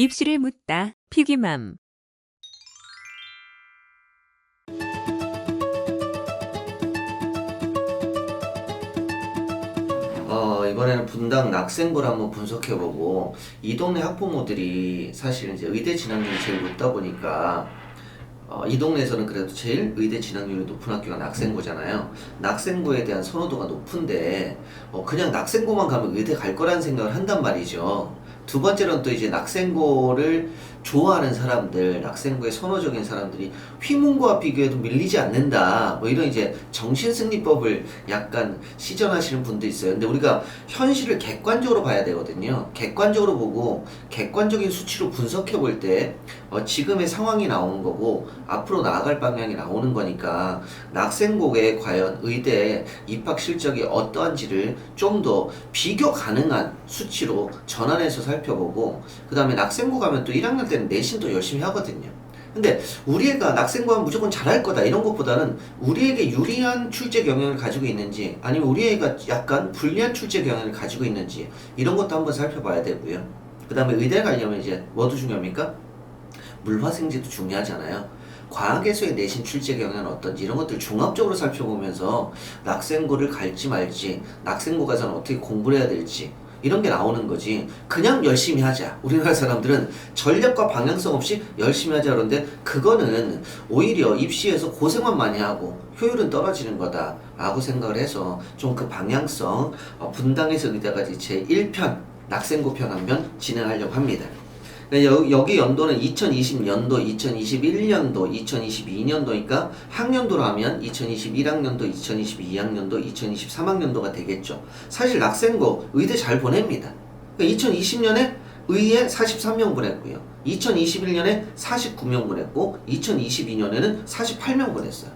입시를 묻다. 피기맘. 이번에는 분당 낙생부를 한번 분석해보고, 이 동네 학부모들이 사실 이제 의대 진학률이 제일 높다 보니까 이 동네에서는 그래도 제일 의대 진학률이 높은 학교가 낙생부잖아요. 낙생부에 대한 선호도가 높은데 그냥 낙생부만 가면 의대 갈 거라는 생각을 한단 말이죠. 두 번째로는 또 이제 낙생고를 좋아하는 사람들, 낙생고에 선호적인 사람들이 휘문고와 비교해도 밀리지 않는다, 뭐 이런 이제 정신승리법을 약간 시전하시는 분도 있어요. 근데 우리가 현실을 객관적으로 봐야 되거든요. 객관적으로 보고 객관적인 수치로 분석해 볼 때 지금의 상황이 나오는 거고 앞으로 나아갈 방향이 나오는 거니까, 낙생고에 과연 의대 입학 실적이 어떠한지를 좀 더 비교 가능한 수치로 전환해서 살펴보고, 그 다음에 낙생고 가면 또 1학년 때는 내신도 열심히 하거든요. 근데 우리 애가 낙생고 하면 무조건 잘할 거다 이런 것보다는 우리에게 유리한 출제 경향을 가지고 있는지, 아니면 우리 애가 약간 불리한 출제 경향을 가지고 있는지, 이런 것도 한번 살펴봐야 되고요. 그 다음에 의대 가려면 이제 뭐도 중요합니까? 물화생지도 중요하잖아요. 과학에서의 내신 출제 경향은 어떤지, 이런 것들 종합적으로 살펴보면서 낙생고를 갈지 말지, 낙생고 가서는 어떻게 공부를 해야 될지, 이런 게 나오는 거지. 그냥 열심히 하자, 우리나라 사람들은 전략과 방향성 없이 열심히 하자 그러는데, 그거는 오히려 입시에서 고생만 많이 하고 효율은 떨어지는 거다 라고 생각을 해서 좀 그 방향성, 분당에서 의대까지 제1편 낙생고 편 한번 진행하려고 합니다. 여기 연도는 2020년도, 2021년도, 2022년도니까 학년도로 하면 2021학년도, 2022학년도, 2023학년도가 되겠죠. 사실 낙생고 의대 잘 보냅니다. 2020년에 의에 43명 보냈고요. 2021년에 49명 보냈고, 2022년에는 48명 보냈어요.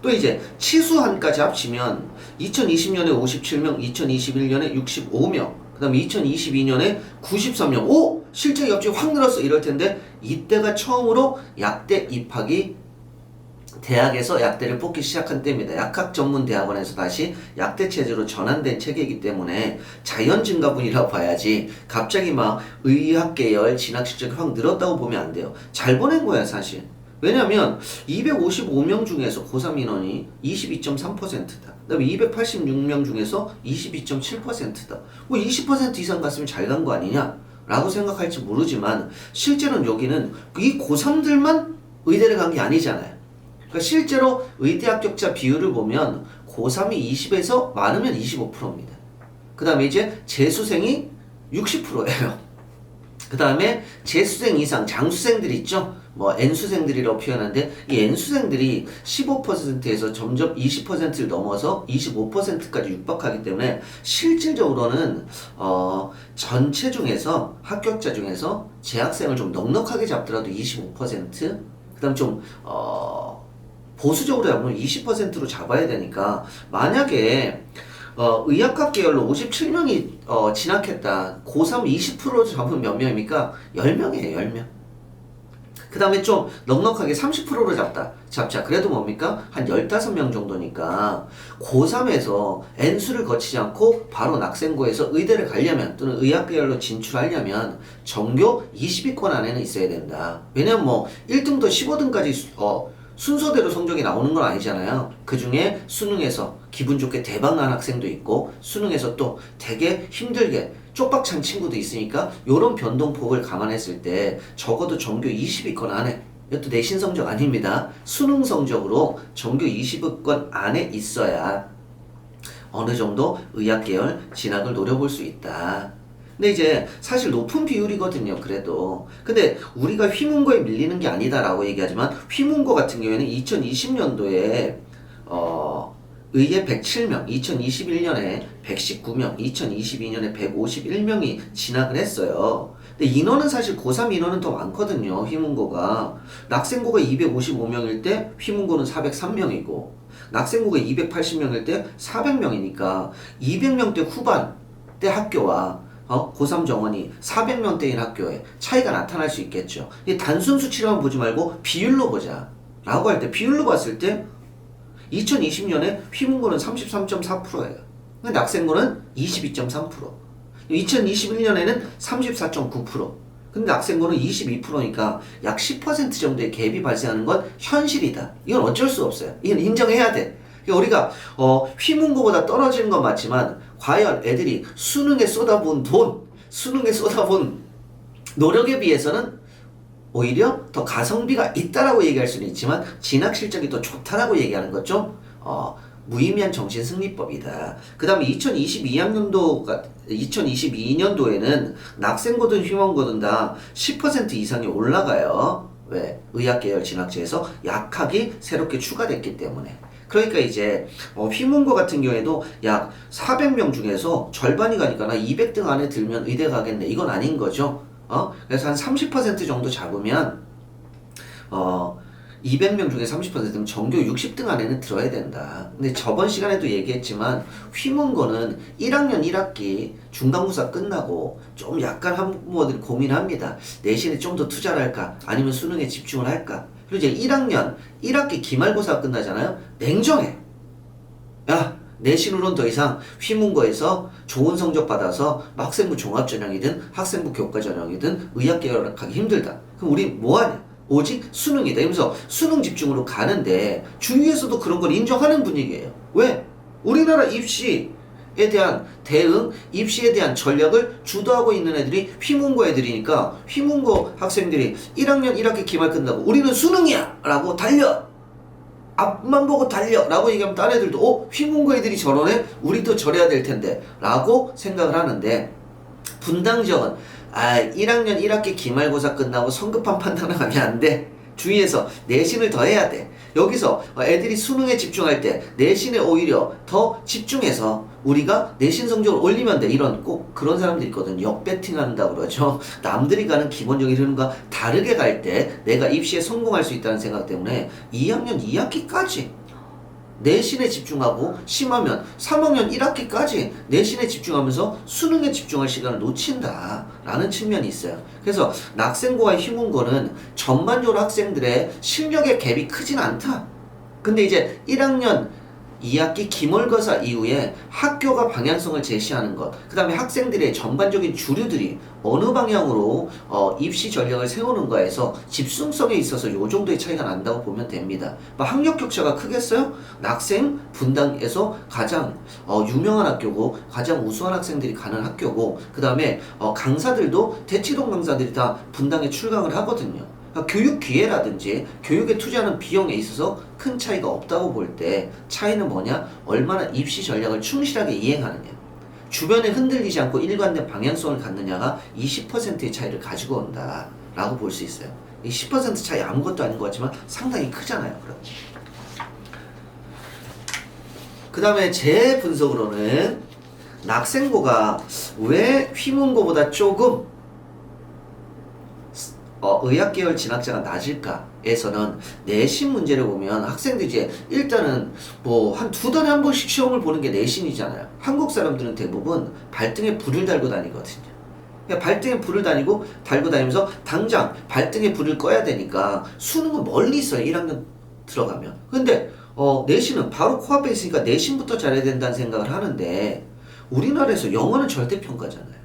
또 이제 치수한까지 합치면 2020년에 57명, 2021년에 65명, 그 다음에 2022년에 93명. 오! 실적이 갑자기 확 늘었어, 이럴 텐데, 이때가 처음으로 약대 입학이 대학에서 약대를 뽑기 시작한 때입니다. 약학전문대학원에서 다시 약대 체제로 전환된 체계이기 때문에 자연 증가분이라고 봐야지, 갑자기 막 의학 계열 진학 실적이 확 늘었다고 보면 안 돼요. 잘 보낸 거야 사실. 왜냐면 255명 중에서 고3 인원이 22.3%다. 그 다음에 286명 중에서 22.7%다. 뭐 20% 이상 갔으면 잘 간 거 아니냐? 라고 생각할지 모르지만, 실제로는 여기는 이 고3들만 의대를 간 게 아니잖아요. 그러니까 실제로 의대 합격자 비율을 보면 고3이 20에서 많으면 25%입니다. 그 다음에 이제 재수생이 60%예요. 그 다음에 재수생 이상 장수생들 있죠? 뭐 N수생들이라고 표현하는데, 이 N수생들이 15%에서 점점 20%를 넘어서 25%까지 육박하기 때문에 실질적으로는 전체 중에서 합격자 중에서 재학생을 좀 넉넉하게 잡더라도 25%, 그 다음 좀 보수적으로 잡으면 20%로 잡아야 되니까, 만약에 의학학 계열로 57명이 진학했다. 고3 20%로 잡으면 몇 명입니까? 10명이에요, 10명. 그 다음에 좀 넉넉하게 30%로 잡자. 그래도 뭡니까? 한 15명 정도니까, 고3에서 N수를 거치지 않고 바로 낙생고에서 의대를 가려면, 또는 의학 계열로 진출하려면 전교 20위권 안에는 있어야 된다. 왜냐면 뭐 1등부터 15등까지 순서대로 성적이 나오는 건 아니잖아요. 그 중에 수능에서 기분 좋게 대박 난 학생도 있고, 수능에서 또 되게 힘들게 쪽박찬 친구도 있으니까, 요런 변동폭을 감안했을 때 적어도 전교 20위권 안에, 이것도 내신 성적 아닙니다. 수능 성적으로 전교 20위권 안에 있어야 어느 정도 의학 계열 진학을 노려볼 수 있다. 근데 이제 사실 높은 비율이거든요, 그래도. 근데 우리가 휘문고에 밀리는 게 아니다라고 얘기하지만, 휘문고 같은 경우에는 2020년도에 의대 107명, 2021년에 119명, 2022년에 151명이 진학을 했어요. 근데 인원은 사실 고3 인원은 더 많거든요, 휘문고가. 낙생고가 255명일 때 휘문고는 403명이고, 낙생고가 280명일 때 400명이니까 200명대 후반대 학교와 고3 정원이 400명대인 학교에 차이가 나타날 수 있겠죠. 이 단순 수치로만 보지 말고 비율로 보자 라고 할 때, 비율로 봤을 때 2020년에 휘문고는 33.4%예요. 낙생고는 22.3%. 2021년에는 34.9%. 근데 낙생고는 22%니까 약 10% 정도의 갭이 발생하는 건 현실이다. 이건 어쩔 수 없어요. 이건 인정해야 돼. 그러니까 우리가 휘문고보다 떨어지는 건 맞지만 과연 애들이 수능에 쏟아부은 돈, 수능에 쏟아부은 노력에 비해서는 오히려 더 가성비가 있다라고 얘기할 수는 있지만 진학 실적이 더 좋다라고 얘기하는 것 좀 무의미한 정신승리법이다. 그 다음에 2022년도에는 낙생고든 휘문고든 다 10% 이상이 올라가요. 왜? 의학계열 진학제에서 약학이 새롭게 추가됐기 때문에. 그러니까 이제 휘문고 같은 경우에도 약 400명 중에서 절반이 가니까 나 200등 안에 들면 의대 가겠네. 이건 아닌 거죠. 그래서 한 30% 정도 잡으면 200명 중에 30%면 전교 60등 안에는 들어야 된다. 근데 저번 시간에도 얘기했지만 휘문고는 1학년 1학기 중간고사 끝나고 좀 약간 학부모들이 고민합니다. 내신에 좀 더 투자를 할까? 아니면 수능에 집중을 할까? 그리고 이제 1학년 1학기 기말고사 끝나잖아요. 냉정해. 야, 내신으로는 더 이상 휘문고에서 좋은 성적 받아서 학생부 종합전형이든 학생부 교과전형이든 의학계열 가기 힘들다. 그럼 우리 뭐하냐? 오직 수능이다. 이러면서 수능 집중으로 가는데 주위에서도 그런 걸 인정하는 분위기예요. 왜? 우리나라 입시에 대한 대응, 입시에 대한 전략을 주도하고 있는 애들이 휘문고 애들이니까 휘문고 학생들이 1학년 1학기 기말 끝나고 우리는 수능이야! 라고 달려! 앞만 보고 달려! 라고 얘기하면 다른 애들도 휘문고 애들이 저러네? 우리도 저래야 될 텐데 라고 생각을 하는데 분당 지역은 1학년 1학기 기말고사 끝나고 성급한 판단을 하면 안 돼. 주위에서 내신을 더 해야 돼. 여기서 애들이 수능에 집중할 때 내신에 오히려 더 집중해서 우리가 내신 성적을 올리면 돼. 이런 꼭 그런 사람들이 있거든. 역배팅 한다고 그러죠. 남들이 가는 기본적인 흐름과 다르게 갈 때 내가 입시에 성공할 수 있다는 생각 때문에 2학년 2학기까지 내신에 집중하고 심하면 3학년 1학기까지 내신에 집중하면서 수능에 집중할 시간을 놓친다 라는 측면이 있어요. 그래서 낙생고와 휘문고는 전반적으로 학생들의 실력의 갭이 크진 않다. 근데 이제 1학년 2학기 기말고사 이후에 학교가 방향성을 제시하는 것, 그 다음에 학생들의 전반적인 주류들이 어느 방향으로 입시 전략을 세우는가에서 집중성에 있어서 이 정도의 차이가 난다고 보면 됩니다. 학력 격차가 크겠어요? 낙생 분당에서 가장 유명한 학교고 가장 우수한 학생들이 가는 학교고 그 다음에 강사들도 대치동 강사들이 다 분당에 출강을 하거든요. 교육 기회라든지 교육에 투자하는 비용에 있어서 큰 차이가 없다고 볼 때 차이는 뭐냐? 얼마나 입시 전략을 충실하게 이행하느냐. 주변에 흔들리지 않고 일관된 방향성을 갖느냐가 20%의 차이를 가지고 온다 라고 볼 수 있어요. 이 10% 차이 아무것도 아닌 것 같지만 상당히 크잖아요. 그 다음에 제 분석으로는 낙생고가 왜 휘문고보다 조금 의학계열 진학자가 낮을까에서는 내신 문제를 보면 학생들이 이제 일단은 뭐 한 2달에 한 번씩 시험을 보는 게 내신이잖아요. 한국 사람들은 대부분 발등에 불을 달고 다니거든요. 그러니까 발등에 불을 달고 다니면서 당장 발등에 불을 꺼야 되니까 수능은 멀리 있어요. 1학년 들어가면. 근데 내신은 바로 코앞에 있으니까 내신부터 잘해야 된다는 생각을 하는데 우리나라에서 영어는 절대평가잖아요.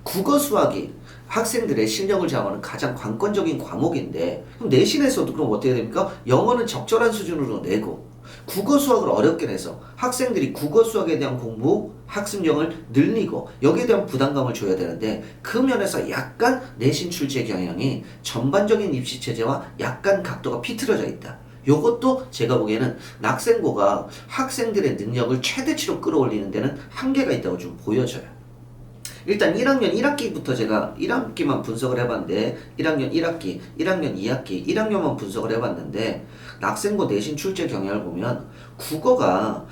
국어 수학이 학생들의 실력을 좌우하는 가장 관건적인 과목인데 그럼 내신에서도 그럼 어떻게 됩니까? 영어는 적절한 수준으로 내고 국어 수학을 어렵게 내서 학생들이 국어 수학에 대한 공부, 학습력을 늘리고 여기에 대한 부담감을 줘야 되는데 그 면에서 약간 내신 출제 경향이 전반적인 입시 체제와 약간 각도가 비틀어져 있다. 요것도 제가 보기에는 낙생고가 학생들의 능력을 최대치로 끌어올리는 데는 한계가 있다고 좀 보여져요. 일단 1학년 1학기부터 제가 1학기만 분석을 해봤는데 1학년 1학기, 1학년 2학기, 1학년만 분석을 해봤는데 낙생고 내신 출제 경향을 보면 국어가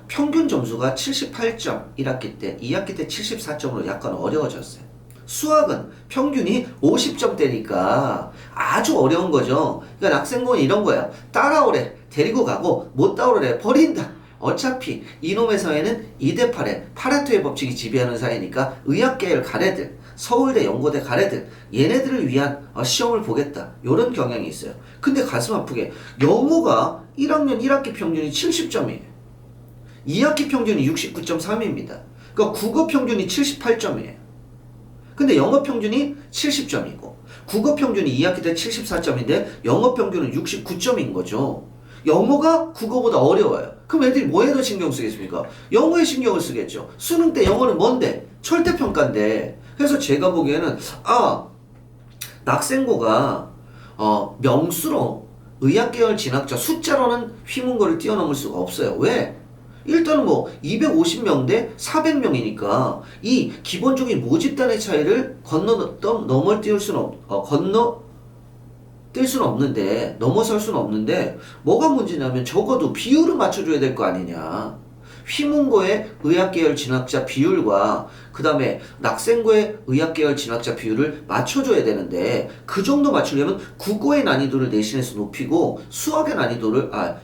평균 점수가 78점 1학기 때, 2학기 때 74점으로 약간 어려워졌어요. 수학은 평균이 50점대니까 아주 어려운 거죠. 그러니까 낙생고는 이런 거예요. 따라오래 데리고 가고 못 따라오래 버린다. 어차피 이놈의 사회는 2대8의 파레토의 법칙이 지배하는 사회니까 의학계열 가래들, 서울대, 연고대 가래들 얘네들을 위한 시험을 보겠다. 이런 경향이 있어요. 근데 가슴 아프게 영어가 1학년 1학기 평균이 70점이에요. 2학기 평균이 69.3입니다. 그러니까 국어 평균이 78점이에요. 근데 영어 평균이 70점이고 국어 평균이 2학기 때 74점인데 영어 평균은 69점인 거죠. 영어가 국어보다 어려워요. 그럼 애들이 뭐에 더 신경 쓰겠습니까? 영어에 신경을 쓰겠죠. 수능 때 영어는 뭔데? 절대평가인데. 그래서 제가 보기에는 낙생고가 명수로 의학계열 진학자 숫자로는 휘문고를 뛰어넘을 수가 없어요. 왜? 일단은 뭐 250명 대 400명이니까 이 기본적인 모집단의 차이를 넘어뛸 수는 없는데 넘어설 수는 없는데 뭐가 문제냐면 적어도 비율을 맞춰줘야 될 거 아니냐. 휘문고의 의학계열 진학자 비율과 그 다음에 낙생고의 의학계열 진학자 비율을 맞춰줘야 되는데 그 정도 맞추려면 국어의 난이도를 내신에서 높이고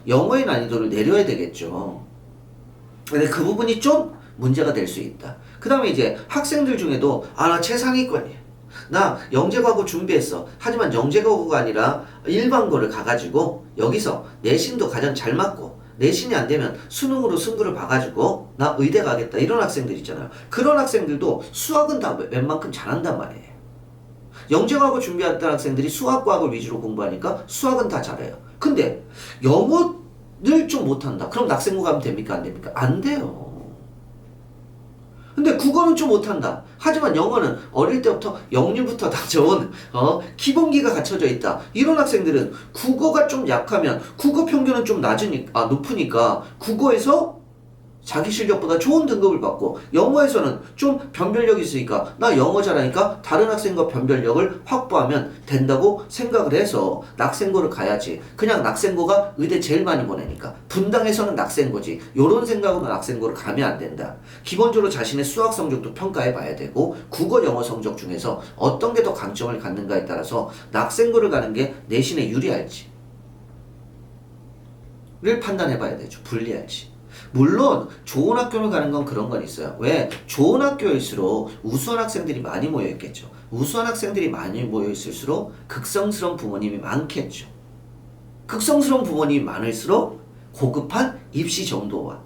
영어의 난이도를 내려야 되겠죠. 근데 그 부분이 좀 문제가 될 수 있다. 그 다음에 이제 학생들 중에도 나 최상위권이야. 나 영재과고 준비했어. 하지만 영재과고가 아니라 일반고를 가가지고 여기서 내신도 가장 잘 맞고 내신이 안 되면 수능으로 승부를 봐가지고 나 의대 가겠다. 이런 학생들 있잖아요. 그런 학생들도 수학은 다 웬만큼 잘한단 말이에요. 영재과고 준비했던 학생들이 수학과학을 위주로 공부하니까 수학은 다 잘해요. 근데 영어를 좀 못한다. 그럼 낙생고 가면 됩니까? 안 됩니까? 안 돼요. 근데 국어는 좀 못한다. 하지만 영어는 어릴 때부터 영유부터 다 좋은 기본기가 갖춰져 있다. 이런 학생들은 국어가 좀 약하면 국어 평균은 좀 높으니까 국어에서 자기 실력보다 좋은 등급을 받고 영어에서는 좀 변별력이 있으니까 나 영어 잘하니까 다른 학생과 변별력을 확보하면 된다고 생각을 해서 낙생고를 가야지. 그냥 낙생고가 의대 제일 많이 보내니까 분당에서는 낙생고지. 요런 생각으로 낙생고를 가면 안 된다. 기본적으로 자신의 수학 성적도 평가해 봐야 되고 국어 영어 성적 중에서 어떤 게 더 강점을 갖는가에 따라서 낙생고를 가는 게 내신에 유리할지 를 판단해 봐야 되죠. 불리할지. 물론 좋은 학교를 가는 건 그런 건 있어요. 왜? 좋은 학교일수록 우수한 학생들이 많이 모여 있겠죠. 우수한 학생들이 많이 모여 있을수록 극성스러운 부모님이 많겠죠. 극성스러운 부모님이 많을수록 고급한 입시 정보와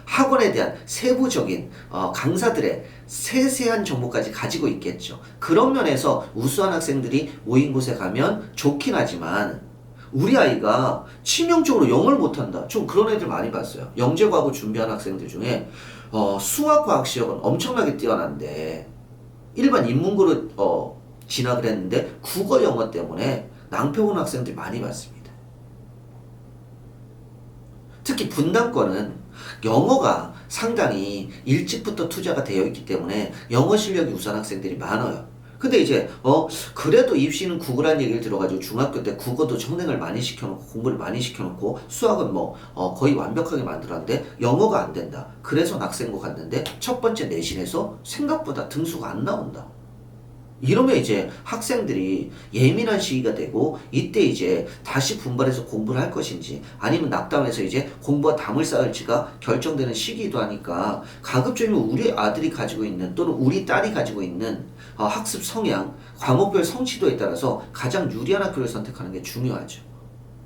학원에 대한 세부적인 강사들의 세세한 정보까지 가지고 있겠죠. 그런 면에서 우수한 학생들이 모인 곳에 가면 좋긴 하지만 우리 아이가 치명적으로 영어를 못한다. 좀 그런 애들 많이 봤어요. 영재과고 준비한 학생들 중에 수학과학 시험은 엄청나게 뛰어난데 일반 인문고로 진학을 했는데 국어 영어 때문에 낭패 본 학생들 많이 봤습니다. 특히 분당권은 영어가 상당히 일찍부터 투자가 되어 있기 때문에 영어 실력이 우수한 학생들이 많아요. 근데 이제 그래도 입시는 국어라는 얘기를 들어가지고 중학교 때 국어도 청랭을 많이 시켜놓고 공부를 많이 시켜놓고 수학은 거의 완벽하게 만들었는데 영어가 안 된다. 그래서 낙생고 갔는데 첫 번째 내신에서 생각보다 등수가 안 나온다. 이러면 이제 학생들이 예민한 시기가 되고 이때 이제 다시 분발해서 공부를 할 것인지 아니면 낙담해서 이제 공부와 담을 쌓을지가 결정되는 시기이기도 하니까 가급적이면 우리 아들이 가지고 있는 또는 우리 딸이 가지고 있는 학습 성향, 과목별 성취도에 따라서 가장 유리한 학교를 선택하는 게 중요하죠.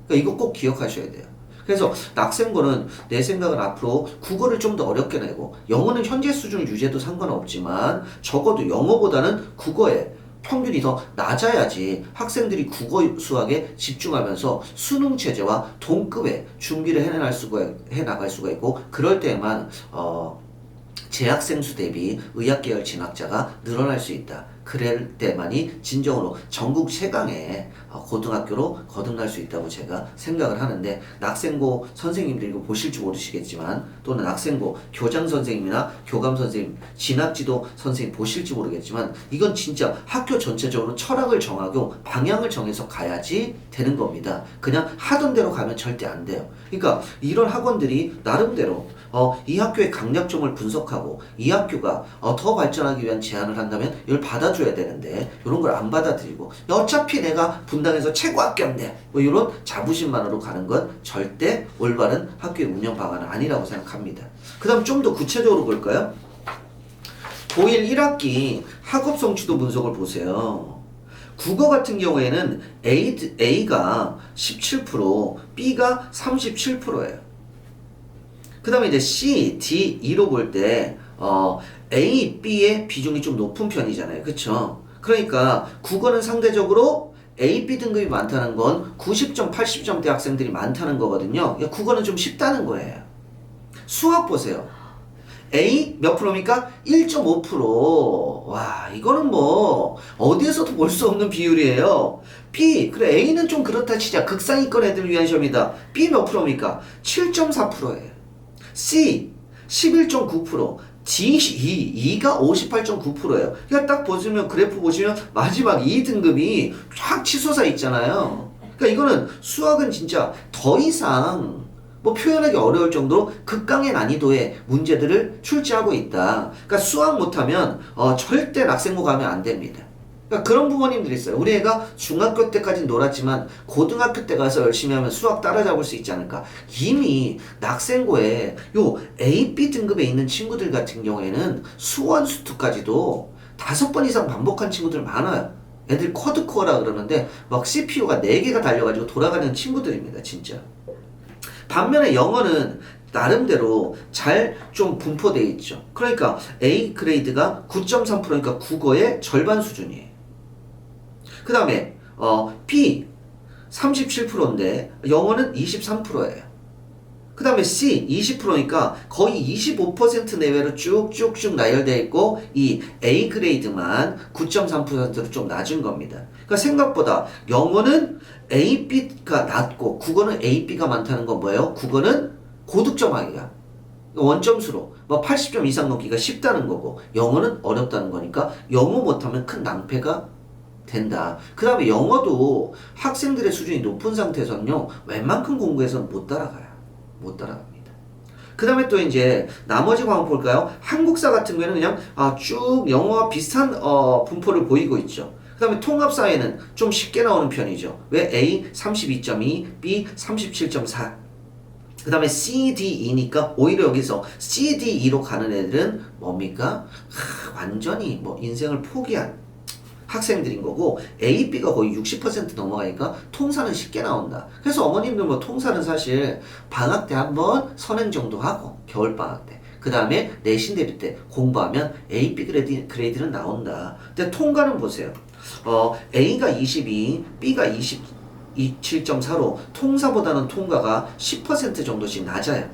그러니까 이거 꼭 기억하셔야 돼요. 그래서 낙생고는 내 생각은 앞으로 국어를 좀 더 어렵게 내고 영어는 현재 수준을 유지해도 상관없지만 적어도 영어보다는 국어에 평균이 더 낮아야지 학생들이 국어 수학에 집중하면서 수능 체제와 동급의 준비를 해나갈 수가 있고 그럴 때만 재학생 수 대비 의학계열 진학자가 늘어날 수 있다. 그럴 때만이 진정으로 전국 최강의 고등학교로 거듭날 수 있다고 제가 생각을 하는데 낙생고 선생님들 이거 보실지 모르시겠지만 또는 낙생고 교장 선생님이나 교감 선생님, 진학지도 선생님 보실지 모르겠지만 이건 진짜 학교 전체적으로 철학을 정하고 방향을 정해서 가야지 되는 겁니다. 그냥 하던 대로 가면 절대 안 돼요. 그러니까 이런 학원들이 나름대로 이 학교의 강약점을 분석하고 이 학교가 더 발전하기 위한 제안을 한다면 이걸 받아줘야 되는데 이런 걸 안 받아들이고 어차피 내가 분당에서 최고 학교인데 이런 자부심만으로 가는 건 절대 올바른 학교의 운영 방안은 아니라고 생각합니다. 그 다음 좀 더 구체적으로 볼까요? 고1 1학기 학업 성취도 분석을 보세요. 국어 같은 경우에는 A가 17%, B가 37%예요. 그 다음에 이제 C, D, E로 볼 때 A, B의 비중이 좀 높은 편이잖아요. 그쵸? 그러니까 국어는 상대적으로 A, B 등급이 많다는 건 90점, 80점대 학생들이 많다는 거거든요. 그러니까 국어는 좀 쉽다는 거예요. 수학 보세요. A 몇 프로입니까? 1.5%. 와, 이거는 뭐 어디에서도 볼 수 없는 비율이에요. B, 그래 A는 좀 그렇다 치자. 극상위권 애들 위한 시험이다. B 몇 프로입니까? 7.4%예요. C 11.9%. D 2가 58.9%예요. 그러니까 딱 보시면 그래프 보시면 마지막 2등급이 쫙 치솟아 있잖아요. 그러니까 이거는 수학은 진짜 더 이상 뭐 표현하기 어려울 정도로 극강의 난이도의 문제들을 출제하고 있다. 그러니까 수학 못하면 절대 낙생고 가면 안 됩니다. 그러니까 그런 부모님들이 있어요. 우리 애가 중학교 때까지 놀았지만 고등학교 때 가서 열심히 하면 수학 따라잡을 수 있지 않을까? 이미 낙생고에 요 A, B 등급에 있는 친구들 같은 경우에는 수원 수투까지도 5번 이상 반복한 친구들 많아요. 애들 쿼드코어라 그러는데 막 CPU가 4개가 달려가지고 돌아가는 친구들입니다. 진짜. 반면에 영어는 나름대로 잘 좀 분포되어 있죠. 그러니까 A 그레이드가 9.3%니까 국어의 절반 수준이에요. 그 다음에 B 37%인데 영어는 23%예요. 그 다음에 C 20%니까 거의 25% 내외로 쭉쭉쭉 나열되어 있고 이 A 그레이드만 9.3%로 좀 낮은 겁니다. 그러니까 생각보다 영어는 A, B가 낮고 국어는 A, B가 많다는 건 뭐예요? 국어는 고득점하기가 원점수로 뭐 80점 이상 넘기가 쉽다는 거고 영어는 어렵다는 거니까 영어 못하면 큰 낭패가 된다. 그 다음에 영어도 학생들의 수준이 높은 상태에서는요 웬만큼 공부해서는 못 따라가요. 못 따라갑니다. 그 다음에 또 이제 나머지 과목 볼까요? 한국사 같은 경우에는 그냥 쭉 영어와 비슷한 분포를 보이고 있죠. 그 다음에 통합사회는 좀 쉽게 나오는 편이죠. 왜? A 32.2, B 37.4. 그 다음에 C, D, E니까 오히려 여기서 C, D, E로 가는 애들은 뭡니까? 완전히 뭐 인생을 포기한 학생들인 거고 A, B가 거의 60% 넘어가니까 통사는 쉽게 나온다. 그래서 어머님들 뭐 통사는 사실 방학 때 한번 선행 정도 하고 겨울방학 때 그 다음에 내신 대비 때 공부하면 A, B 그레이드는 나온다. 근데 통과는 보세요. A가 22, B가 27.4로 통사보다는 통과가 10% 정도씩 낮아요.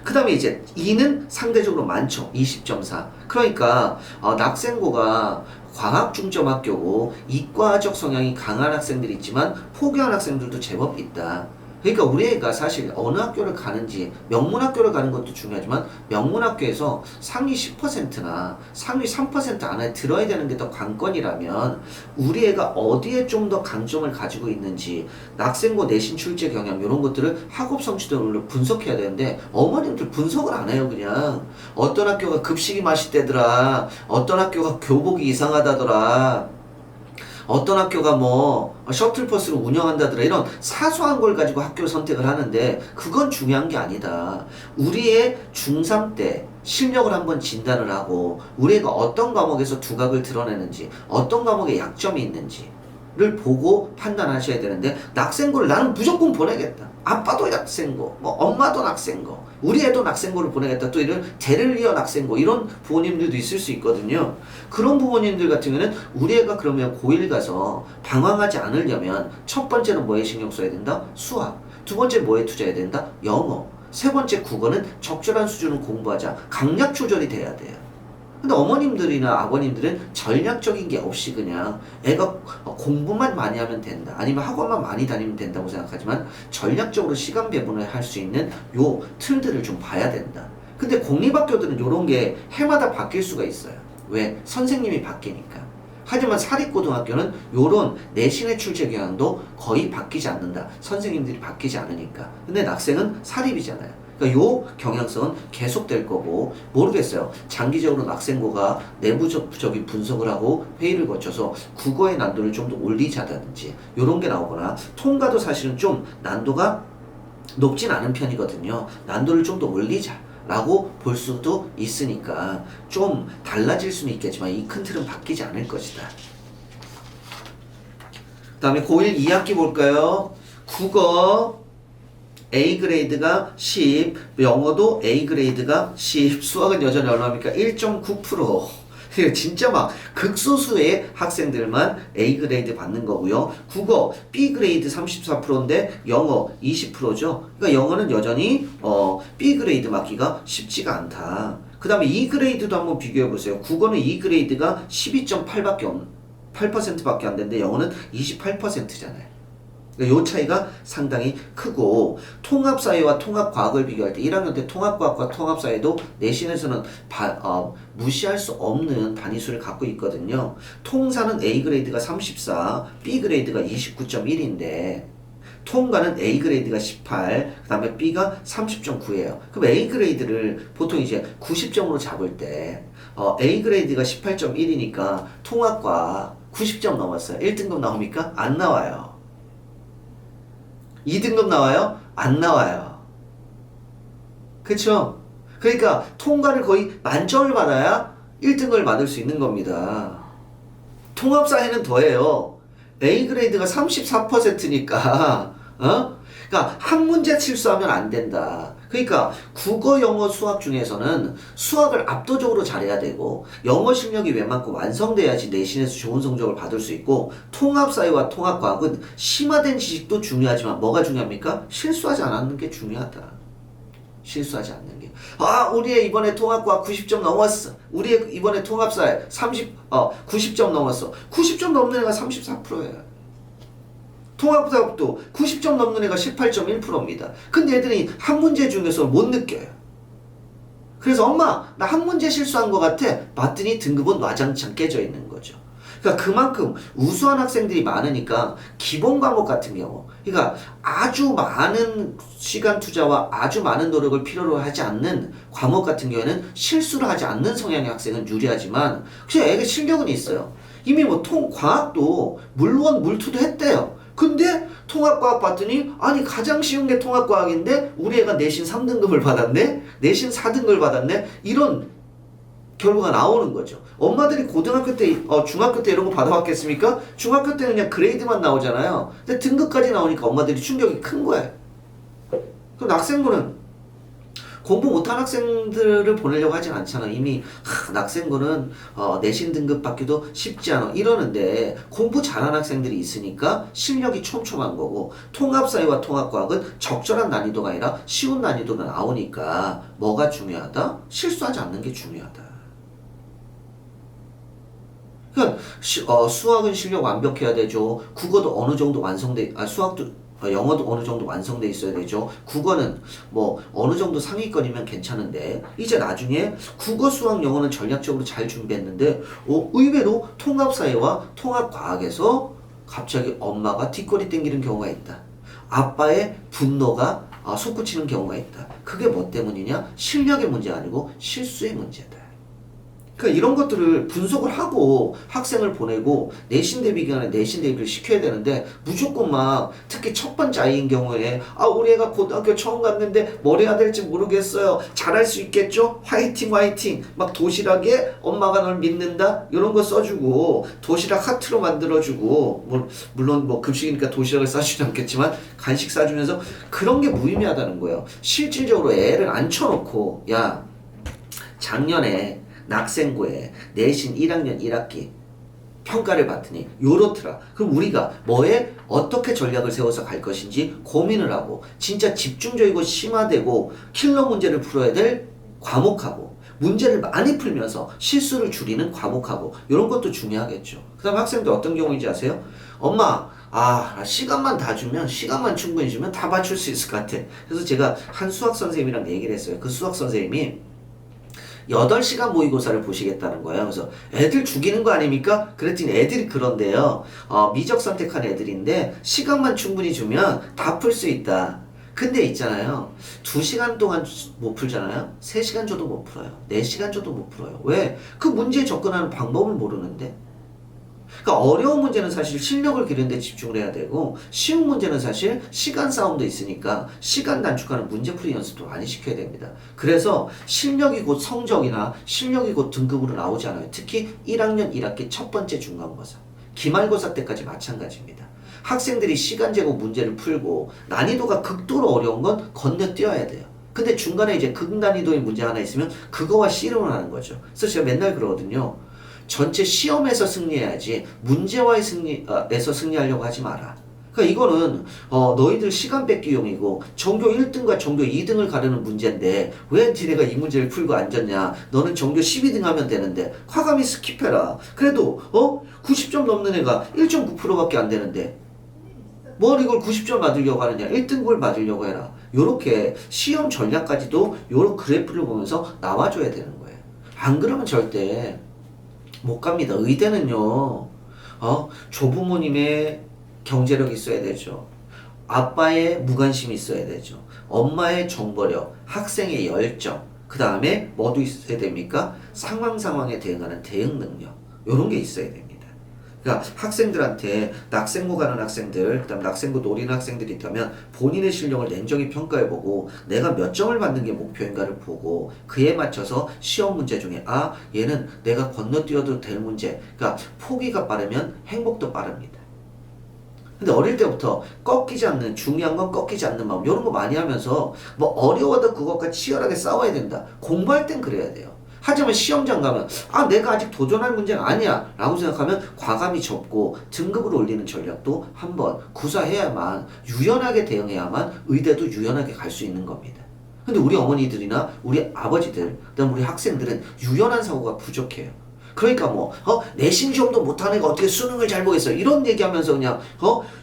그 다음에 이제 E는 상대적으로 많죠. 20.4. 그러니까 낙생고가 광학중점학교고 이과적 성향이 강한 학생들이 있지만 포기한 학생들도 제법 있다. 그러니까 우리 애가 사실 어느 학교를 가는지 명문학교를 가는 것도 중요하지만 명문학교에서 상위 10%나 상위 3% 안에 들어야 되는 게 더 관건이라면 우리 애가 어디에 좀 더 강점을 가지고 있는지 낙생고 내신 출제 경향 이런 것들을 학업 성취도로 분석해야 되는데 어머님들 분석을 안 해요. 그냥 어떤 학교가 급식이 맛있대더라, 어떤 학교가 교복이 이상하다더라, 어떤 학교가 뭐 셔틀버스를 운영한다더라, 이런 사소한 걸 가지고 학교를 선택을 하는데 그건 중요한 게 아니다. 우리의 중3 때 실력을 한번 진단을 하고 우리 애가 어떤 과목에서 두각을 드러내는지 어떤 과목에 약점이 있는지를 보고 판단하셔야 되는데 낙생고를 나는 무조건 보내겠다. 아빠도 낙생고, 뭐 엄마도 낙생고, 우리 애도 낙생고를 보내겠다. 또 이런 대를 이어 낙생고 이런 부모님들도 있을 수 있거든요. 그런 부모님들 같은 경우는 우리 애가 그러면 고1 가서 방황하지 않으려면 첫 번째는 뭐에 신경 써야 된다? 수학. 두 번째 뭐에 투자해야 된다? 영어. 세 번째 국어는 적절한 수준을 공부하자. 강약 조절이 돼야 돼요. 근데 어머님들이나 아버님들은 전략적인 게 없이 그냥 애가 공부만 많이 하면 된다, 아니면 학원만 많이 다니면 된다고 생각하지만 전략적으로 시간 배분을 할 수 있는 요 틀들을 좀 봐야 된다. 근데 공립학교들은 요런 게 해마다 바뀔 수가 있어요. 왜? 선생님이 바뀌니까. 하지만 사립고등학교는 요런 내신의 출제 경향도 거의 바뀌지 않는다. 선생님들이 바뀌지 않으니까. 근데 낙생은 사립이잖아요. 그러니까 요 경향성은 계속될 거고, 모르겠어요. 장기적으로 낙생고가 내부적인 분석을 하고 회의를 거쳐서 국어의 난도를 좀 더 올리자든지 요런 게 나오거나, 통과도 사실은 좀 난도가 높진 않은 편이거든요. 난도를 좀 더 올리자 라고 볼 수도 있으니까 좀 달라질 수는 있겠지만 이 큰 틀은 바뀌지 않을 것이다. 그 다음에 고1 2학기 볼까요? 국어 A 그레이드가 10, 영어도 A 그레이드가 10, 수학은 여전히 얼마입니까? 1.9%. 진짜 막 극소수의 학생들만 A 그레이드 받는 거고요. 국어 B 그레이드 34%인데 영어 20%죠. 그러니까 영어는 여전히 B 그레이드 맞기가 쉽지가 않다. 그 다음에 E 그레이드도 한번 비교해 보세요. 국어는 E 그레이드가 8%밖에 안 되는데 영어는 28%잖아요. 이 차이가 상당히 크고 통합사회와 통합과학을 비교할 때 1학년 때 통합과학과 통합사회도 내신에서는 무시할 수 없는 단위수를 갖고 있거든요. 통사는 A 그레이드가 34, B 그레이드가 29.1인데 통과는 A 그레이드가 18, 그 다음에 B가 30.9예요. 그럼 A 그레이드를 보통 이제 90점으로 잡을 때 A 그레이드가 18.1이니까 통합과 90점 넘었어요. 1등급 나옵니까? 안 나와요. 2등급 나와요? 안 나와요. 그쵸? 그러니까 통과를 거의 만점을 받아야 1등급을 받을 수 있는 겁니다. 통합사회는 더해요. A 그레이드가 34%니까 그러니까 한 문제 실수하면 안 된다. 그러니까 국어, 영어, 수학 중에서는 수학을 압도적으로 잘해야 되고 영어 실력이 웬만큼 완성돼야지 내신에서 좋은 성적을 받을 수 있고 통합사회와 통합과학은 심화된 지식도 중요하지만 뭐가 중요합니까? 실수하지 않는 게 중요하다. 실수하지 않는 게. 우리의 이번에 통합과학 90점 넘었어. 우리의 이번에 통합사회 90점 넘었어. 90점 넘는 애가 34%예요. 통합사업도 90점 넘는 애가 18.1%입니다. 근데 애들이 한 문제 중에서 못 느껴요. 그래서 엄마 나 한 문제 실수한 것 같아. 봤더니 등급은 와장창 깨져 있는 거죠. 그러니까 그만큼 우수한 학생들이 많으니까 기본 과목 같은 경우 그러니까 아주 많은 시간 투자와 아주 많은 노력을 필요로 하지 않는 과목 같은 경우에는 실수를 하지 않는 성향의 학생은 유리하지만 그냥 애가 실력은 있어요. 이미 뭐 과학도 물원 물투도 했대요. 근데 통합과학 봤더니 아니 가장 쉬운 게 통합과학인데 우리 애가 내신 3등급을 받았네? 내신 4등급을 받았네? 이런 결과가 나오는 거죠. 엄마들이 고등학교 때, 중학교 때 이런 거 받아봤겠습니까? 중학교 때는 그냥 그레이드만 나오잖아요. 근데 등급까지 나오니까 엄마들이 충격이 큰 거예요. 그럼 학생부는 공부 못한 학생들을 보내려고 하진 않잖아. 이미 학생부는 내신 등급 받기도 쉽지 않아 이러는데 공부 잘하는 학생들이 있으니까 실력이 촘촘한 거고 통합사회와 통합과학은 적절한 난이도가 아니라 쉬운 난이도가 나오니까 뭐가 중요하다? 실수하지 않는 게 중요하다. 그러니까 수학은 실력 완벽해야 되죠. 국어도 어느 정도 수학도 영어도 어느 정도 완성돼 있어야 되죠. 국어는 뭐 어느 정도 상위권이면 괜찮은데 이제 나중에 국어, 수학, 영어는 전략적으로 잘 준비했는데 의외로 통합사회와 통합과학에서 갑자기 엄마가 뒷골이 땡기는 경우가 있다. 아빠의 분노가 솟구치는 경우가 있다. 그게 뭐 때문이냐? 실력의 문제가 아니고 실수의 문제다. 그러니까 이런 것들을 분석을 하고 학생을 보내고 내신 대비 기간에 내신 대비를 시켜야 되는데 무조건 막 특히 첫 번째 아이인 경우에 우리 애가 고등학교 처음 갔는데 뭘 해야 될지 모르겠어요. 잘할 수 있겠죠? 화이팅 화이팅 막 도시락에 엄마가 널 믿는다 이런 거 써주고 도시락 하트로 만들어주고 물론 뭐 급식이니까 도시락을 싸주지 않겠지만 간식 싸주면서 그런 게 무의미하다는 거예요. 실질적으로 애를 앉혀놓고 야 작년에 낙생고에 내신 1학년 1학기 평가를 받더니 요렇더라. 그럼 우리가 뭐에 어떻게 전략을 세워서 갈 것인지 고민을 하고 진짜 집중적이고 심화되고 킬러 문제를 풀어야 될 과목하고 문제를 많이 풀면서 실수를 줄이는 과목하고 이런 것도 중요하겠죠. 그 다음 학생들 어떤 경우인지 아세요? 엄마 시간만 시간만 충분히 주면 다 맞출 수 있을 것 같아. 그래서 제가 한 수학 선생님이랑 얘기를 했어요. 그 수학 선생님이 8시간 모의고사를 보시겠다는 거예요. 그래서 애들 죽이는 거 아닙니까? 그랬더니 애들이 그런데요. 미적 선택한 애들인데 시간만 충분히 주면 다 풀 수 있다. 근데 있잖아요. 2시간 동안 못 풀잖아요. 3시간 줘도 못 풀어요. 4시간 줘도 못 풀어요. 왜? 그 문제에 접근하는 방법을 모르는데. 그러니까 어려운 문제는 사실 실력을 기르는 데 집중을 해야 되고 쉬운 문제는 사실 시간 싸움도 있으니까 시간 단축하는 문제풀이 연습도 많이 시켜야 됩니다. 그래서 실력이 곧 성적이나 실력이 곧 등급으로 나오지 않아요. 특히 1학년 1학기 첫 번째 중간고사. 기말고사 때까지 마찬가지입니다. 학생들이 시간 제공 문제를 풀고 난이도가 극도로 어려운 건 건너뛰어야 돼요. 근데 중간에 이제 극난이도의 문제 하나 있으면 그거와 씨름을 하는 거죠. 그래서 제가 맨날 그러거든요. 전체 시험에서 승리해야지 문제와의 승리에서 승리하려고 하지 마라. 그러니까 이거는 너희들 시간 뺏기용이고 전교 1등과 전교 2등을 가르는 문제인데 왜 니네가 이 문제를 풀고 앉았냐. 너는 전교 12등 하면 되는데 과감히 스킵해라. 그래도 90점 넘는 애가 1.9%밖에 안 되는데 뭘 이걸 90점 받으려고 하느냐. 1등급을 받으려고 해라. 요렇게 시험 전략까지도 요런 그래프를 보면서 나와줘야 되는 거예요. 안 그러면 절대 못 갑니다. 의대는요. 조부모님의 경제력이 있어야 되죠. 아빠의 무관심이 있어야 되죠. 엄마의 정보력, 학생의 열정, 그 다음에 뭐도 있어야 됩니까? 상황에 대응하는 대응 능력. 요런 게 있어야 됩니다. 그러니까 학생들한테 낙생고 가는 학생들, 그 다음 낙생고 노리는 학생들이 있다면 본인의 실력을 냉정히 평가해보고 내가 몇 점을 받는 게 목표인가를 보고 그에 맞춰서 시험 문제 중에 얘는 내가 건너뛰어도 될 문제. 그러니까 포기가 빠르면 행복도 빠릅니다. 근데 어릴 때부터 꺾이지 않는, 중요한 건 꺾이지 않는 마음, 이런 거 많이 하면서 뭐 어려워도 그것과 치열하게 싸워야 된다. 공부할 땐 그래야 돼요. 하지만 시험장 가면 내가 아직 도전할 문제가 아니야 라고 생각하면 과감히 접고 등급을 올리는 전략도 한번 구사해야만, 유연하게 대응해야만 의대도 유연하게 갈 수 있는 겁니다. 근데 우리 어머니들이나 우리 아버지들, 그다음 우리 학생들은 유연한 사고가 부족해요. 그러니까 내신 시험도 못하는 애가 어떻게 수능을 잘 보겠어, 이런 얘기하면서 그냥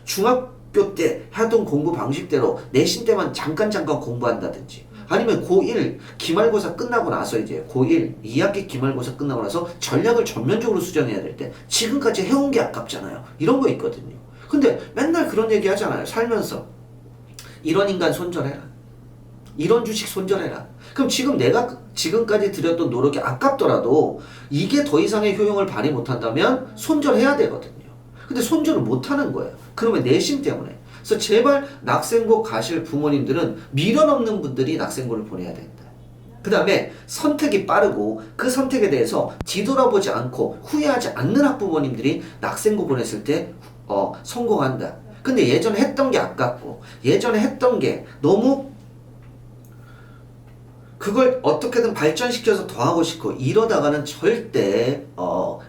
중학교 때 하던 공부 방식대로 내신 때만 잠깐 공부한다든지, 아니면 고1 기말고사 끝나고 나서 이제 고1 2학기 기말고사 끝나고 나서 전략을 전면적으로 수정해야 될 때 지금까지 해온 게 아깝잖아요. 이런 거 있거든요. 근데 맨날 그런 얘기 하잖아요. 살면서 이런 인간 손절해라, 이런 주식 손절해라. 그럼 지금 내가 지금까지 들였던 노력이 아깝더라도 이게 더 이상의 효용을 발휘 못한다면 손절해야 되거든요. 근데 손절을 못하는 거예요. 그러면 내신 때문에. 그래서 제발 낙생고 가실 부모님들은 미련 없는 분들이 낙생고를 보내야 된다. 그 다음에 선택이 빠르고 그 선택에 대해서 뒤돌아보지 않고 후회하지 않는 학부모님들이 낙생고 보냈을 때 성공한다. 근데 예전에 했던 게 아깝고 예전에 했던 게 너무 그걸 어떻게든 발전시켜서 더 하고 싶고 이러다가는 절대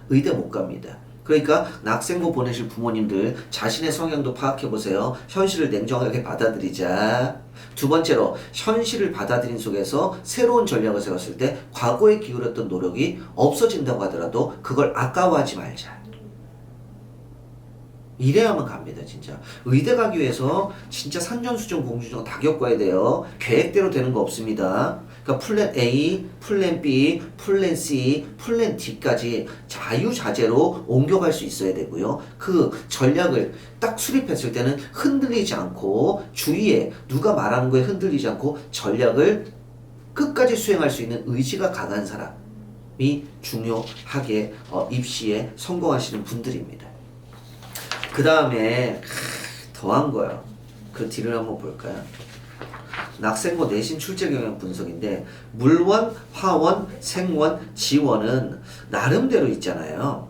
의대 못 갑니다. 그러니까 낙생고 보내실 부모님들 자신의 성향도 파악해보세요. 현실을 냉정하게 받아들이자. 두 번째로 현실을 받아들인 속에서 새로운 전략을 세웠을 때 과거에 기울였던 노력이 없어진다고 하더라도 그걸 아까워하지 말자. 이래야만 갑니다. 진짜 의대 가기 위해서 진짜 산전수전 공주전 다 겪어야 돼요. 계획대로 되는 거 없습니다. 그러니까 플랜 A, 플랜 B, 플랜 C, 플랜 D까지 자유자재로 옮겨갈 수 있어야 되고요. 그 전략을 딱 수립했을 때는 흔들리지 않고 주위에 누가 말하는 거에 흔들리지 않고 전략을 끝까지 수행할 수 있는 의지가 강한 사람이 중요하게 입시에 성공하시는 분들입니다. 그 다음에 더한 거요. 그 뒤를 한번 볼까요? 낙생고 내신 출제 경향 분석인데 물원, 화원, 생원, 지원은 나름대로 있잖아요.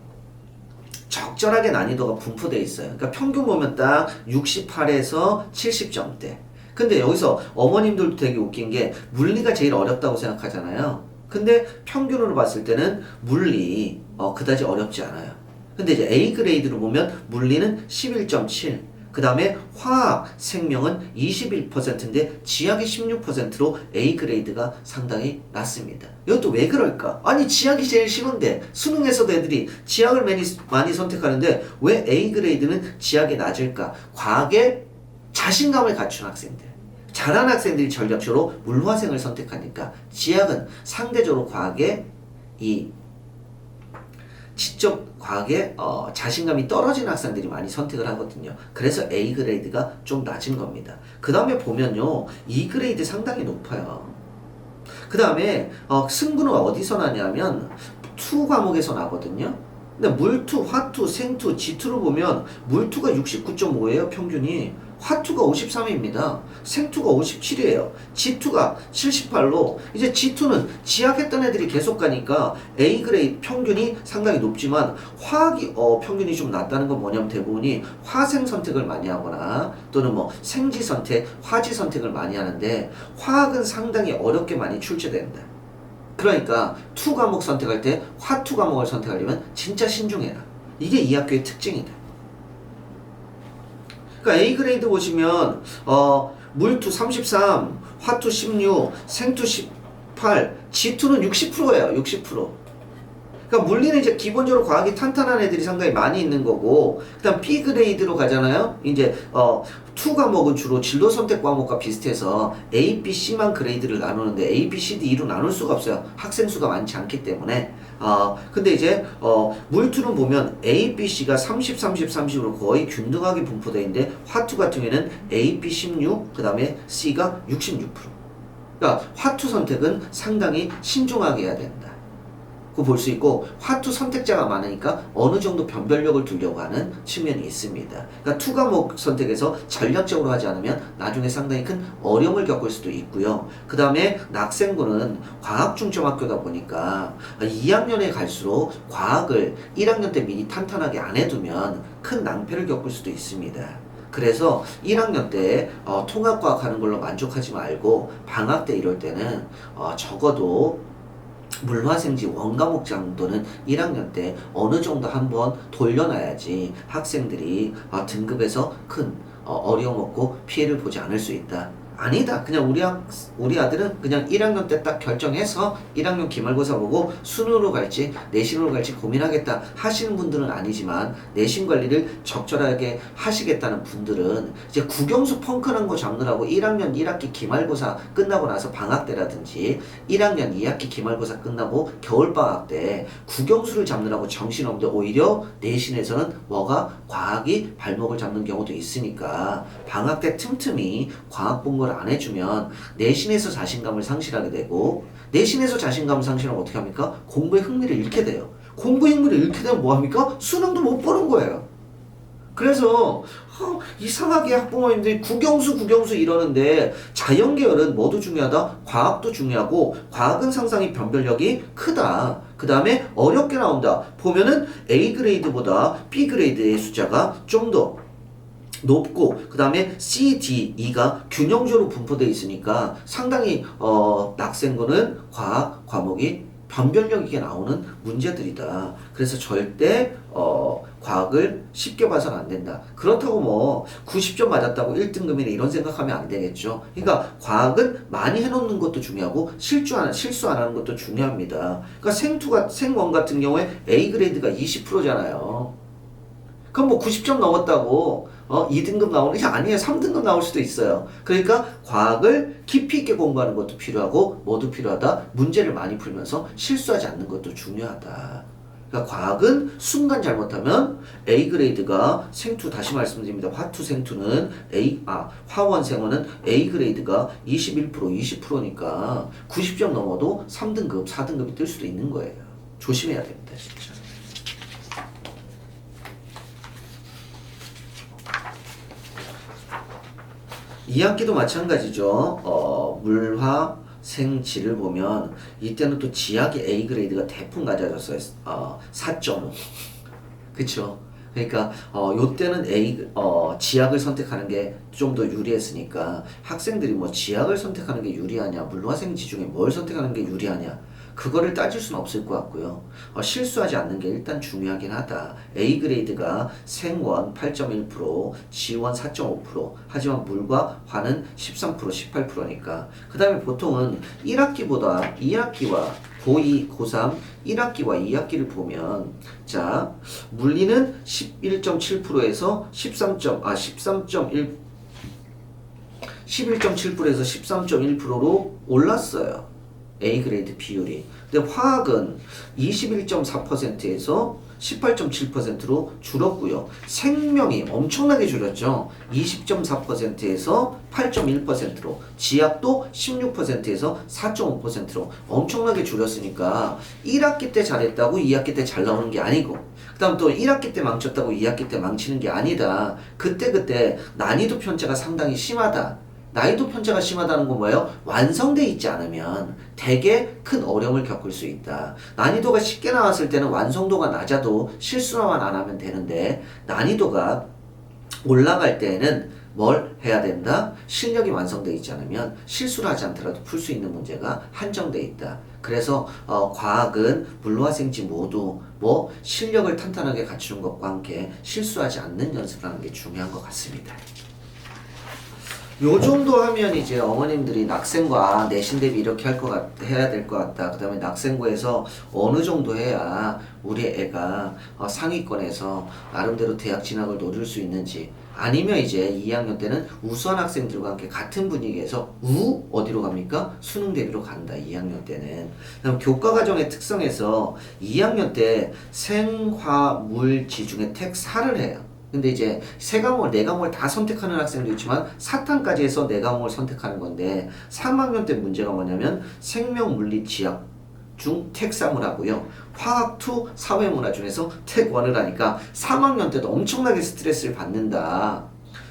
적절하게 난이도가 분포되어 있어요. 그러니까 평균 보면 딱 68에서 70점대. 근데 여기서 어머님들도 되게 웃긴 게 물리가 제일 어렵다고 생각하잖아요. 근데 평균으로 봤을 때는 물리 그다지 어렵지 않아요. 근데 이제 A 그레이드로 보면 물리는 11.7, 그 다음에 화학, 생명은 21%인데 지학이 16%로 A 그레이드가 상당히 낮습니다. 이것도 왜 그럴까? 아니 지학이 제일 쉬운데 수능에서도 애들이 지학을 많이 선택하는데 왜 A 그레이드는 지학이 낮을까? 과학에 자신감을 갖춘 학생들, 잘한 학생들이 전략적으로 물화생을 선택하니까 지학은 상대적으로 과학에 지적 과학에 자신감이 떨어진 학생들이 많이 선택을 하거든요. 그래서 A 그레이드가 좀 낮은 겁니다. 그 다음에 보면요, E 그레이드 상당히 높아요. 그 다음에 승부는 어디서 나냐면 투 과목에서 나거든요. 근데 물투, 화투, 생투, 지투를 보면 물투가 69.5예요 평균이. 화투가 53입니다. 생투가 57이에요. G2가 78로 이제 G2는 지약했던 애들이 계속 가니까 A 그레이드 평균이 상당히 높지만 화학이 평균이 좀 낮다는 건 뭐냐면 대부분이 화생 선택을 많이 하거나 또는 뭐 생지 선택, 화지 선택을 많이 하는데 화학은 상당히 어렵게 많이 출제된다. 그러니까 투 과목 선택할 때 화투 과목을 선택하려면 진짜 신중해라. 이게 이 학교의 특징이다. 그러니까 A 그레이드 보시면 물투 33, 화투 16, 생투 18, G2는 60%예요. 60%. 그러니까 물리는 이제 기본적으로 과학이 탄탄한 애들이 상당히 많이 있는 거고, 그다음 B 그레이드로 가잖아요. 이제 2 과목은 주로 진로 선택 과목과 비슷해서 A, B, C만 그레이드를 나누는데 A, B, C, D로 나눌 수가 없어요. 학생 수가 많지 않기 때문에. 근데 이제 물투는 보면 A, B, C가 30, 30, 30으로 거의 균등하게 분포되어 있는데 화투 같은 경우에는 A, B 16, 그 다음에 C가 66%. 그러니까 화투 선택은 상당히 신중하게 해야 된다. 볼 수 있고 화투 선택자가 많으니까 어느 정도 변별력을 두려고 하는 측면이 있습니다. 그러니까 투 과목 선택에서 전략적으로 하지 않으면 나중에 상당히 큰 어려움을 겪을 수도 있고요. 그 다음에 낙생고는 과학중점학교다 보니까 2학년에 갈수록 과학을 1학년 때 미리 탄탄하게 안 해두면 큰 낭패를 겪을 수도 있습니다. 그래서 1학년 때 통합과학 하는 걸로 만족하지 말고 방학 때 이럴 때는 적어도 물화생지 원과목 정도는 1학년 때 어느 정도 한번 돌려놔야지 학생들이 등급에서 큰 어려움 없고 피해를 보지 않을 수 있다. 아니다. 그냥 우리 아들은 그냥 1학년 때 딱 결정해서 1학년 기말고사 보고 순으로 갈지 내신으로 갈지 고민하겠다 하시는 분들은 아니지만 내신 관리를 적절하게 하시겠다는 분들은 이제 국영수 펑크난 거 잡느라고 1학년 1학기 기말고사 끝나고 나서 방학 때라든지 1학년 2학기 기말고사 끝나고 겨울방학 때 국영수를 잡느라고 정신없는데 오히려 내신에서는 뭐가 과학이 발목을 잡는 경우도 있으니까 방학 때 틈틈이 과학 본걸 안 해주면 내신에서 자신감을 상실하게 되고 내신에서 자신감을 상실하면 어떻게 합니까? 공부에 흥미를 잃게 돼요. 공부에 흥미를 잃게 되면 뭐합니까? 수능도 못 보는 거예요. 그래서 이상하게 학부모님들이 국영수 이러는데 자연계열은 뭐도 중요하다? 과학도 중요하고 과학은 상당히 변별력이 크다. 그 다음에 어렵게 나온다. 보면은 A 그레이드보다 B 그레이드의 숫자가 좀 더 높고 그 다음에 C, D, E가 균형적으로 분포되어 있으니까 상당히 낙생고는 과학 과목이 변별력 있게 나오는 문제들이다. 그래서 절대 과학을 쉽게 봐서는 안 된다. 그렇다고 뭐 90점 맞았다고 1등급이네 이런 생각하면 안 되겠죠. 그러니까 과학은 많이 해놓는 것도 중요하고 실수 안 하는 것도 중요합니다. 그러니까 생원 같은 경우에 A 그레이드가 20%잖아요. 그럼 뭐 90점 넘었다고 2등급 나오는 게 아니에요. 3등급 나올 수도 있어요. 그러니까 과학을 깊이 있게 공부하는 것도 필요하고 뭐도 필요하다. 문제를 많이 풀면서 실수하지 않는 것도 중요하다. 그러니까 과학은 순간 잘못하면 A 그레이드가 생투 다시 말씀드립니다. 화투 생투는 화원 생원은 A 그레이드가 21% 20%니까 90점 넘어도 3등급 4등급이 뜰 수도 있는 거예요. 조심해야 됩니다. 진짜. 2학기도 마찬가지죠. 물화 생지를 보면 이때는 또 지학의 A 그레이드가 대폭 낮아졌어요. 4.5. 그쵸? 그러니까 요때는 지학을 선택하는 게 좀 더 유리했으니까 학생들이 뭐 지학을 선택하는 게 유리하냐 물화생지 중에 뭘 선택하는 게 유리하냐 그거를 따질 수는 없을 것 같고요. 실수하지 않는 게 일단 중요하긴 하다. A 그레이드가 생원 8.1%, 지원 4.5%, 하지만 물과 화는 13%, 18%니까. 그 다음에 보통은 1학기보다 2학기와 고2, 고3, 1학기와 2학기를 보면 자 물리는 11.7%에서 11.7%에서 13.1%로 올랐어요. A 그레이드 비율이. 근데 화학은 21.4%에서 18.7%로 줄었고요. 생명이 엄청나게 줄였죠. 20.4%에서 8.1%로. 지학도 16%에서 4.5%로 엄청나게 줄였으니까 1학기 때 잘했다고 2학기 때 잘 나오는 게 아니고 그다음 또 1학기 때 망쳤다고 2학기 때 망치는 게 아니다. 그때그때 난이도 편차가 상당히 심하다. 난이도 편차가 심하다는 건 뭐예요? 완성돼 있지 않으면 되게 큰 어려움을 겪을 수 있다. 난이도가 쉽게 나왔을 때는 완성도가 낮아도 실수만 안 하면 되는데 난이도가 올라갈 때에는 뭘 해야 된다? 실력이 완성되어 있지 않으면 실수를 하지 않더라도 풀 수 있는 문제가 한정되어 있다. 그래서 과학은 물로화생지 모두 뭐 실력을 탄탄하게 갖추는 것과 함께 실수하지 않는 연습을 하는 게 중요한 것 같습니다. 요 정도 하면 이제 어머님들이 낙생과 내신 대비 이렇게 해야 될 것 같다. 그 다음에 낙생고에서 어느 정도 해야 우리 애가 상위권에서 나름대로 대학 진학을 노릴 수 있는지, 아니면 이제 2학년 때는 우수한 학생들과 함께 같은 분위기에서 어디로 갑니까? 수능 대비로 간다. 2학년 때는. 그다음 교과과정의 특성에서 2학년 때 생화물지 중에 택 4를 해요. 근데 이제 세 과목을 네 과목을 다 선택하는 학생도 있지만 사탄까지 해서 네 과목을 선택하는 건데 3학년 때 문제가 뭐냐면 생명, 물리, 지학 중 택 3을 하고요. 화학 2, 사회문화 중에서 택 1을 하니까 3학년 때도 엄청나게 스트레스를 받는다.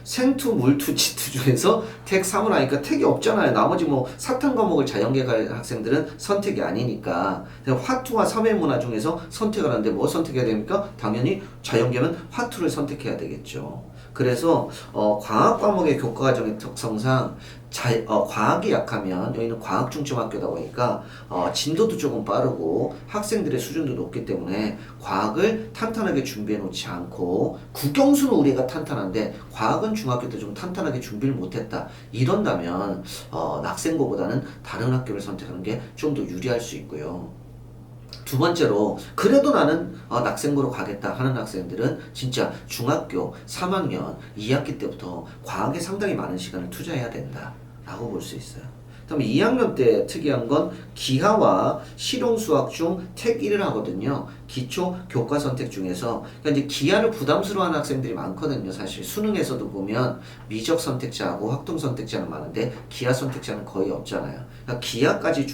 생투, 물투, 지투 중에서 택 3을 하니까 택이 없잖아요. 나머지 뭐 사탄 과목을 자연계 갈 학생들은 선택이 아니니까. 화투와 사회문화 중에서 선택을 하는데 뭐 선택해야 됩니까? 당연히 자연계면 화투를 선택해야 되겠죠. 그래서 과학 과목의 교과과정의 특성상 과학이 약하면, 여기는 과학 중점 학교다 보니까 진도도 조금 빠르고 학생들의 수준도 높기 때문에 과학을 탄탄하게 준비해 놓지 않고, 국영수는 우리가 탄탄한데 과학은 중학교 때 좀 탄탄하게 준비를 못했다, 이런다면 낙생고보다는 다른 학교를 선택하는 게 좀 더 유리할 수 있고요. 두 번째로, 그래도 나는 낙생고로 가겠다 하는 학생들은 진짜 중학교 3학년 2학기 때부터 과학에 상당히 많은 시간을 투자해야 된다 라고 볼 수 있어요. 그다음에 2학년 때 특이한 건 기하와 실용수학 중 택 1을 하거든요. 기초 교과 선택 중에서. 그러니까 이제 기하를 부담스러워하는 학생들이 많거든요. 사실 수능에서도 보면 미적 선택자하고 확동 선택자는 많은데 기하 선택자는 거의 없잖아요. 그러니까 기하까지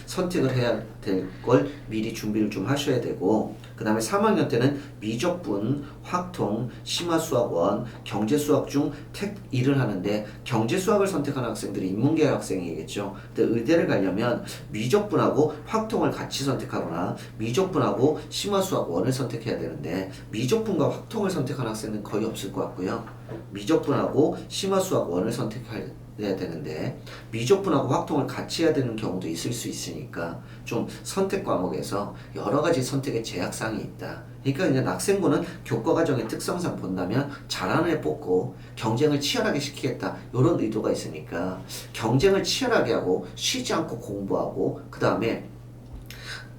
선택을 해야 될 걸 미리 준비를 좀 하셔야 되고, 그 다음에 3학년 때는 미적분, 확통, 심화수학원, 경제수학 중 택 1을 하는데, 경제수학을 선택하는 학생들이 인문계열 학생이겠죠. 근데 의대를 가려면 미적분하고 확통을 같이 선택하거나 미적분하고 심화수학원을 선택해야 되는데, 미적분과 확통을 선택하는 학생은 거의 없을 것 같고요. 미적분하고 심화수학원을 선택해야 되는데 미적분하고 확통을 같이 해야 되는 경우도 있을 수 있으니까 좀 선택 과목에서 여러 가지 선택의 제약사항이 있다. 그러니까 이제 낙생고는 교과과정의 특성상 본다면 잘하는 애 뽑고 경쟁을 치열하게 시키겠다, 이런 의도가 있으니까 경쟁을 치열하게 하고 쉬지 않고 공부하고, 그 다음에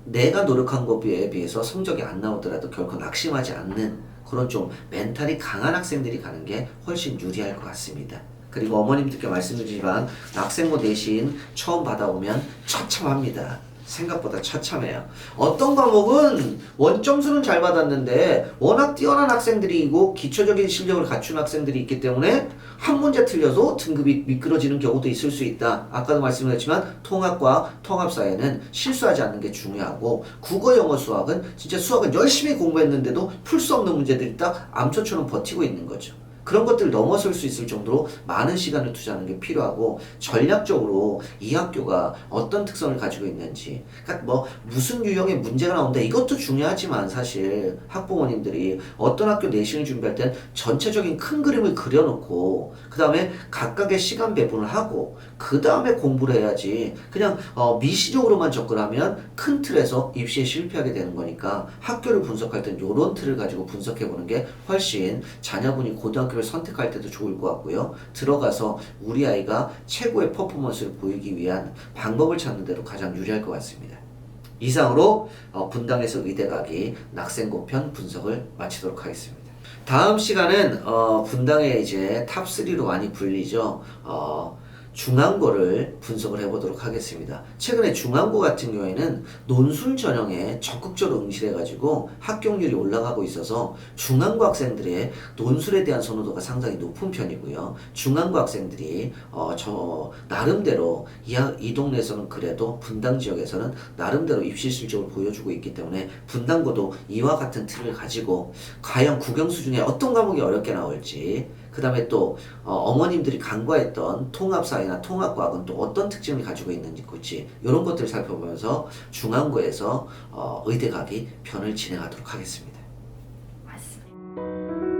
내가 노력한 것에 비해서 성적이 안 나오더라도 결코 낙심하지 않는 그런 좀 멘탈이 강한 학생들이 가는 게 훨씬 유리할 것 같습니다. 그리고 어머님들께 말씀드리지만 낙생고 내신 처음 받아오면 처참합니다. 생각보다 처참해요. 어떤 과목은 원점수는 잘 받았는데 워낙 뛰어난 학생들이고 기초적인 실력을 갖춘 학생들이 있기 때문에 한 문제 틀려도 등급이 미끄러지는 경우도 있을 수 있다. 아까도 말씀드렸지만 통합과 통합사회는 실수하지 않는 게 중요하고, 국어, 영어, 수학은 진짜 수학은 열심히 공부했는데도 풀 수 없는 문제들이 딱 암초처럼 버티고 있는 거죠. 그런 것들을 넘어설 수 있을 정도로 많은 시간을 투자하는 게 필요하고, 전략적으로 이 학교가 어떤 특성을 가지고 있는지, 그러니까 뭐 무슨 유형의 문제가 나온다 이것도 중요하지만 사실 학부모님들이 어떤 학교 내신을 준비할 땐 전체적인 큰 그림을 그려놓고 그 다음에 각각의 시간 배분을 하고 그 다음에 공부를 해야지, 그냥 미시적으로만 접근하면 큰 틀에서 입시에 실패하게 되는 거니까 학교를 분석할 땐 요런 틀을 가지고 분석해보는 게 훨씬 자녀분이 고등학교를 선택할 때도 좋을 것 같고요. 들어가서 우리 아이가 최고의 퍼포먼스를 보이기 위한 방법을 찾는 데도 가장 유리할 것 같습니다. 이상으로 분당에서 의대 가기 낙생고 편 분석을 마치도록 하겠습니다. 다음 시간은 분당의 이제 탑3로 많이 불리죠. 중앙고를 분석을 해보도록 하겠습니다. 최근에 중앙고 같은 경우에는 논술 전형에 적극적으로 응시해가지고 합격률이 올라가고 있어서 중앙고 학생들의 논술에 대한 선호도가 상당히 높은 편이고요. 중앙고 학생들이 저 나름대로 이 동네에서는 그래도 분당 지역에서는 나름대로 입시 실적을 보여주고 있기 때문에 분당고도 이와 같은 틀을 가지고 과연 국영수 중에 어떤 과목이 어렵게 나올지, 그 다음에 또 어머님들이 간과했던 통합사회나 통합과학은 또 어떤 특징을 가지고 있는지 이런 것들을 살펴보면서 중앙고에서 의대 가기 편을 진행하도록 하겠습니다. 맞습니다.